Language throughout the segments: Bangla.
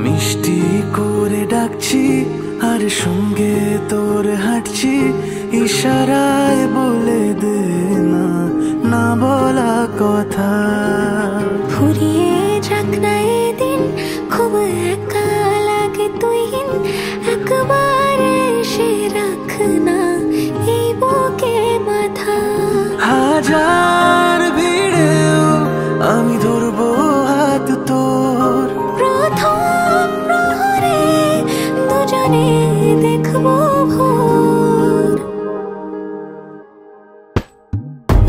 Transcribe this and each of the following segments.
মিষ্টি করে ডাকছি আর সঙ্গে তোর হাঁটছি, ইশারায় বলে দে না না বলা কথা। ফুরিয়ে যাক না এদিন, খুব একা লাগে তুইহীন, একবার এসে রাখ না এই বুকে মাথা। হাজার ভিড়েও আমি ধরবো হাত তোর, প্রথম প্রহরে দুজনে দেখবো ভোর।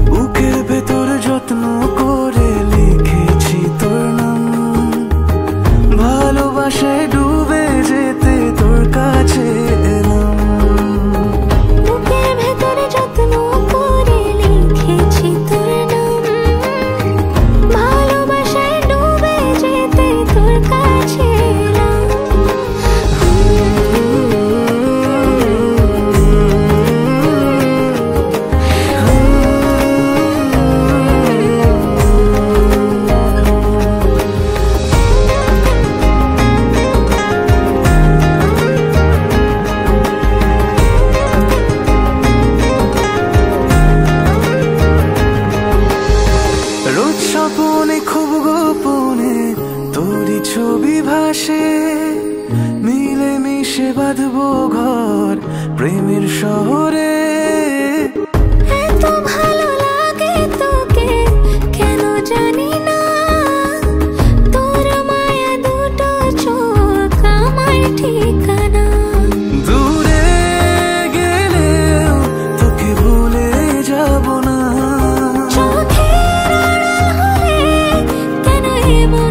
বুকের ভেতর যত্ন করে লিখেছি তোর নাম, ভালোবাসায় ডুবে যেতে তোর কাছে এলাম। বুকের ভেতরে যত্ন করে লিখেছি তোর নাম, ভালোবাসায় ডুবে যেতে তোর কাছে এলাম। রোজ স্বপনে খুব গোপনে তোরই ছবি ভাসে, মিলে মিশে বাঁধবো ঘর প্রেমের শহরে। এত ভালো লাগে তোকে কেন জানি না, তোর মায়া দুটো চোখ আমার ঠিকানা। দূরে গেলেও তোকে ভুলে যাব না, চোখের আড়াল হলে কেন এমন